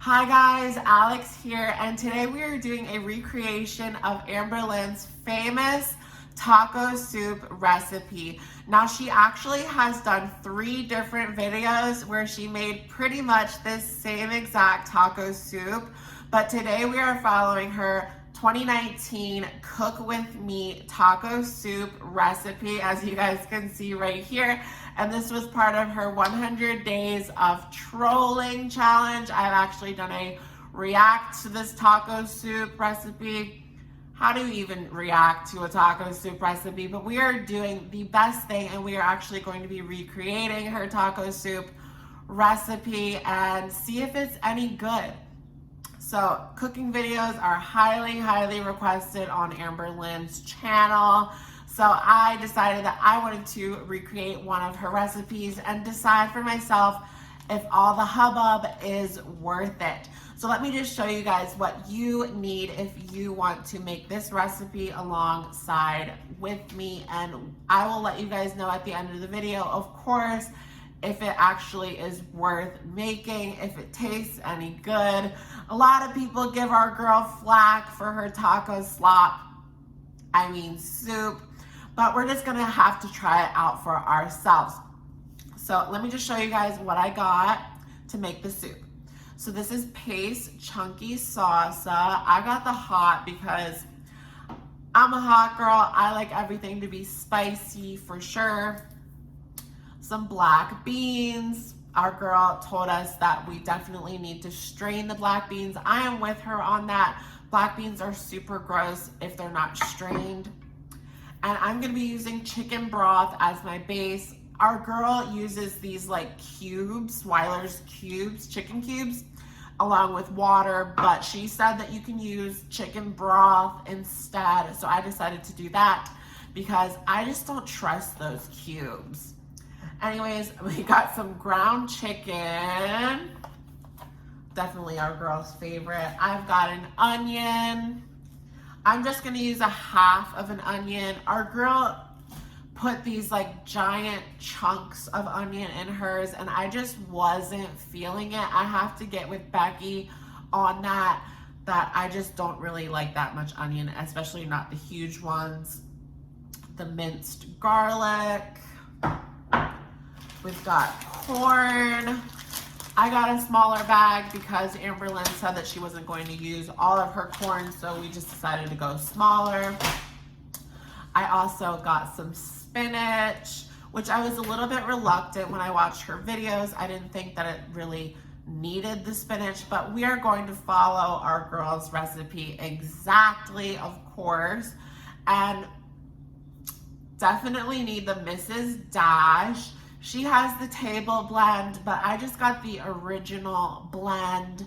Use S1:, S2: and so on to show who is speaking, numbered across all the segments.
S1: Hi guys, Alex here, and today we are doing a recreation of Amberlynn's famous taco soup recipe. Now she actually has done 3 different videos where she made pretty much this same exact taco soup, but today we are following her 2019 Cook With Me taco soup recipe, as you guys can see right here. And this was part of her 100 days of trolling challenge. I've actually done a react to this taco soup recipe. How do you even react to a taco soup recipe? But we are doing the best thing, and we are actually going to be recreating her taco soup recipe and see if it's any good. So cooking videos are highly requested on Amberlynn's channel. So I decided that I wanted to recreate one of her recipes and decide for myself if all the hubbub is worth it. So let me just show you guys what you need if you want to make this recipe alongside with me. And I will let you guys know at the end of the video, of course, if it actually is worth making, if it tastes any good. A lot of people give our girl flack for her taco soup, but we're just gonna have to try it out for ourselves. So let me just show you guys what I got to make the soup. So this is Pace Chunky Salsa. I got the hot because I'm a hot girl. I like everything to be spicy for sure. Some black beans. Our girl told us that we definitely need to strain the black beans. I am with her on that. Black beans are super gross if they're not strained. And I'm gonna be using chicken broth as my base. Our girl uses these like cubes, Weiler's cubes, chicken cubes, along with water, but she said that you can use chicken broth instead. So I decided to do that because I just don't trust those cubes. Anyways, we got some ground chicken. Definitely our girl's favorite. I've got an onion. I'm just gonna use a half of an onion. Our girl put these like giant chunks of onion in hers, and I just wasn't feeling it. I have to get with Becky on that I just don't really like that much onion, especially not the huge ones. The minced garlic. We've got corn. I got a smaller bag because Amberlynn said that she wasn't going to use all of her corn, so we just decided to go smaller. I also got some spinach, which I was a little bit reluctant when I watched her videos. I didn't think that it really needed the spinach, but we are going to follow our girl's recipe exactly, of course, and definitely need the Mrs. Dash. She has the table blend, but I just got the original blend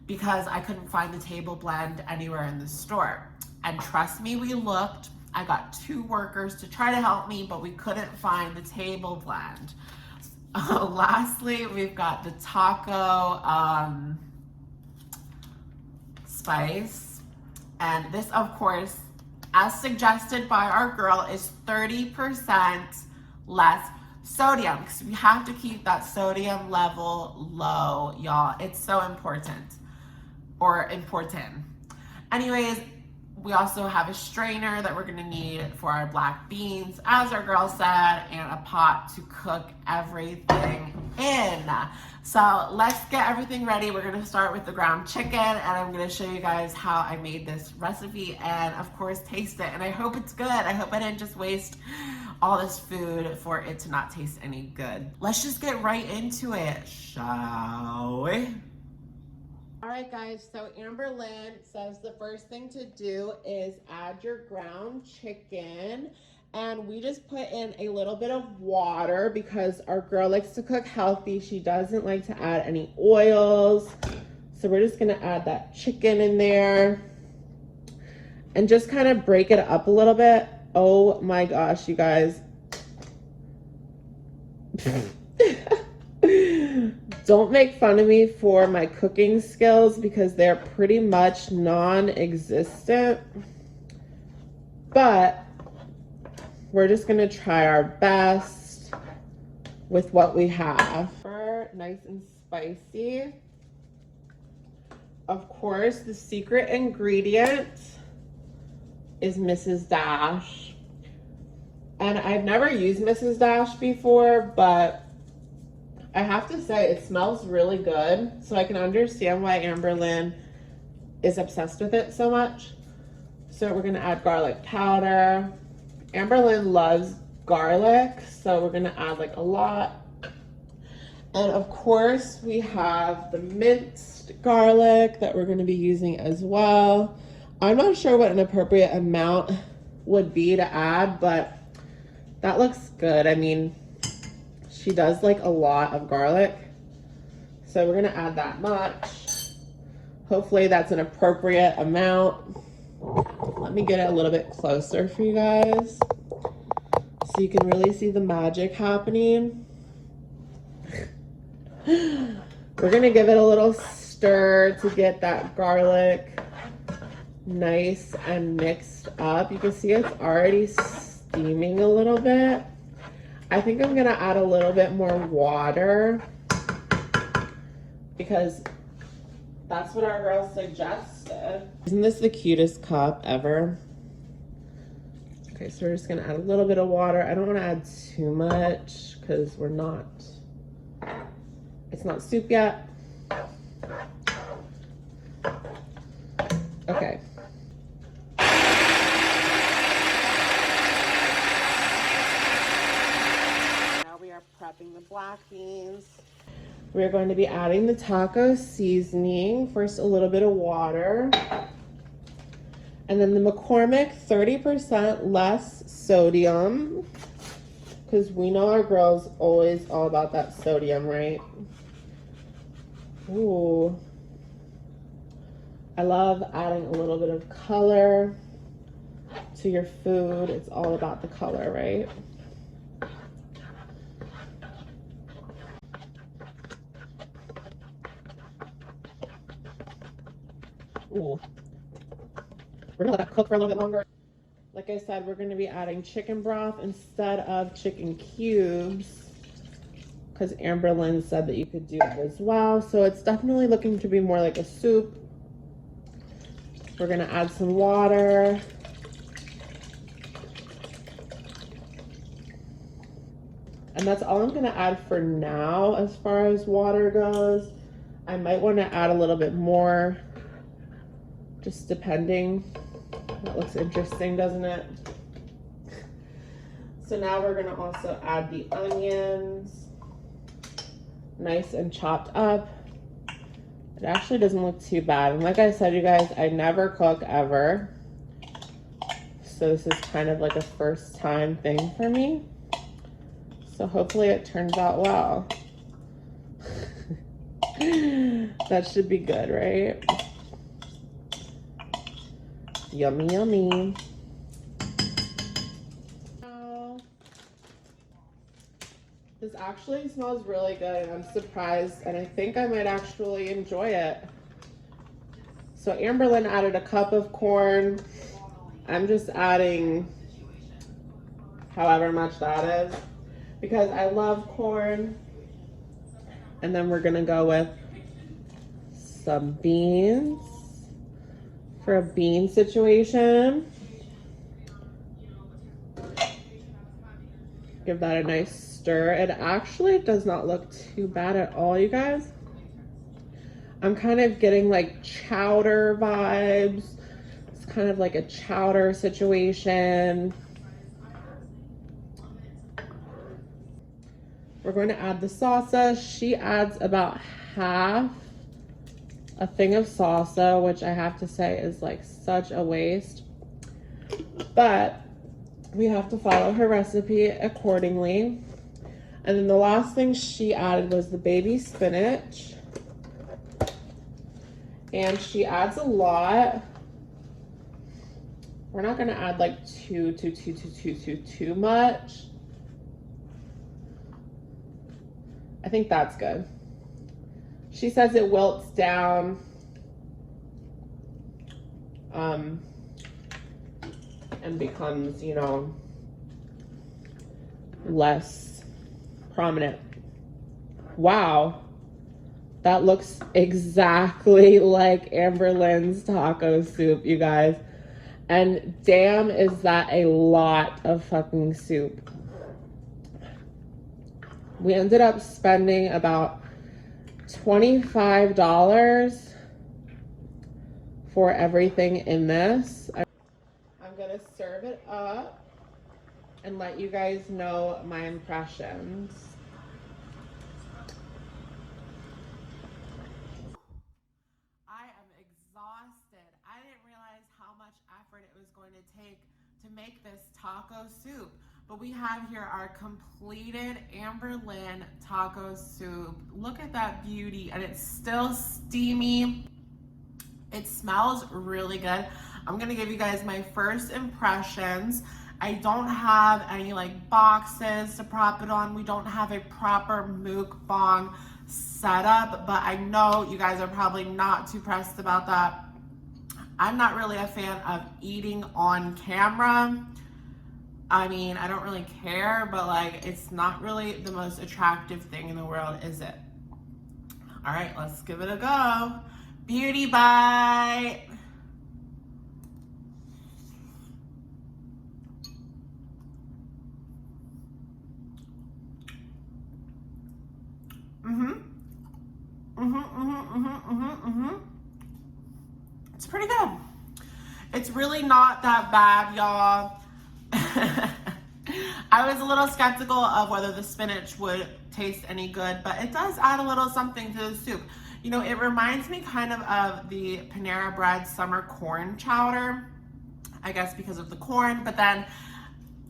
S1: because I couldn't find the table blend anywhere in the store. And trust me, we looked. I got 2 workers to try to help me, but we couldn't find the table blend. Lastly, we've got the taco spice. And this, of course, as suggested by our girl, is 30% less sodium, because we have to keep that sodium level low, y'all. It's so important, or important. Anyways, we also have a strainer that we're gonna need for our black beans, as our girl said, and a pot to cook everything in. So let's get everything ready. We're gonna start with the ground chicken, and I'm gonna show you guys how I made this recipe, and of course taste it. And I hope it's good. I hope I didn't just waste all this food for it to not taste any good. Let's just get right into it, shall we? All right, guys, so Amberlynn says the first thing to do is add your ground chicken. And we just put in a little bit of water because our girl likes to cook healthy. She doesn't like to add any oils. So we're just gonna add that chicken in there and just kind of break it up a little bit. Oh my gosh, you guys. Don't make fun of me for my cooking skills because they're pretty much non-existent. But we're just gonna try our best with what we have. Nice and spicy. Of course, the secret ingredient is Mrs. Dash. And I've never used Mrs. Dash before, but I have to say it smells really good. So I can understand why Amberlynn is obsessed with it so much. So we're gonna add garlic powder. Amberlynn loves garlic, so we're gonna add like a lot. And of course we have the minced garlic that we're gonna be using as well. I'm not sure what an appropriate amount would be to add, but that looks good. I mean, she does like a lot of garlic. So we're gonna add that much. Hopefully that's an appropriate amount. Let me get it a little bit closer for you guys so you can really see the magic happening. We're gonna give it a little stir to get that garlic nice and mixed up. You can see it's already steaming a little bit. I think I'm gonna add a little bit more water because that's what our girl suggested. Isn't this the cutest cup ever? Okay, so we're just gonna add a little bit of water. I don't wanna add too much because it's not soup yet. Okay. Now we are prepping the black beans. We're going to be adding the taco seasoning. First, a little bit of water. And then the McCormick 30% less sodium. Because we know our girls always all about that sodium, right? Ooh. I love adding a little bit of color to your food. It's all about the color, right? Ooh. We're gonna let that cook for a little bit longer. Like I said, we're gonna be adding chicken broth instead of chicken cubes because Amberlynn said that you could do it as well. So it's definitely looking to be more like a soup. We're gonna add some water. And that's all I'm gonna add for now as far as water goes. I might wanna add a little bit more, just depending. That looks interesting, doesn't it? So now we're gonna also add the onions, nice and chopped up. It actually doesn't look too bad. And like I said, you guys, I never cook ever. So this is kind of like a first time thing for me. So hopefully it turns out well. That should be good, right? Yummy, yummy. This actually smells really good and I'm surprised and I think I might actually enjoy it. So Amberlynn added a cup of corn. I'm just adding however much that is because I love corn. And then we're gonna go with some beans for a bean situation. Give that a nice stir. It actually does not look too bad at all, you guys. I'm kind of getting like chowder vibes. It's kind of like a chowder situation. We're going to add the salsa. She adds about half a thing of salsa, which I have to say is like such a waste. But we have to follow her recipe accordingly. And then the last thing she added was the baby spinach. And she adds a lot. We're not gonna add like too much. I think that's good. She says it wilts down. And becomes, you know, less prominent. Wow. That looks exactly like Amberlynn's taco soup, you guys. And damn, is that a lot of fucking soup. We ended up spending about $25 for everything in this. I'm gonna serve it up and let you guys know my impressions. I am exhausted. I didn't realize how much effort it was going to take to make this taco soup. But we have here our completed Amberlynn taco soup. Look at that beauty, and it's still steamy. It smells really good. I'm gonna give you guys my first impressions. I don't have any like boxes to prop it on. We don't have a proper mukbang setup, but I know you guys are probably not too pressed about that. I'm not really a fan of eating on camera. I mean, I don't really care, but like, it's not really the most attractive thing in the world, is it? All right, let's give it a go. Beauty bite. It's pretty good. It's really not that bad, y'all. I was a little skeptical of whether the spinach would taste any good, but it does add a little something to the soup. You know, it reminds me kind of the Panera Bread summer corn chowder, I guess because of the corn, but then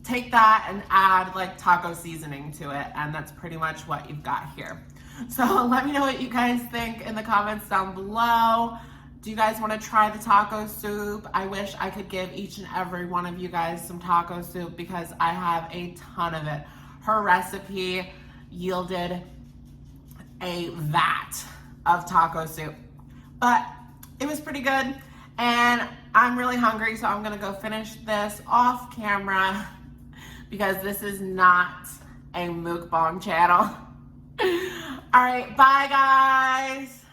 S1: take that and add like taco seasoning to it, and that's pretty much what you've got here. So let me know what you guys think in the comments down below. Do you guys want to try the taco soup? I wish I could give each and every one of you guys some taco soup because I have a ton of it. Her recipe yielded a vat of taco soup, but it was pretty good, and I'm really hungry, so I'm gonna go finish this off camera because this is not a mukbang channel. All right, bye guys.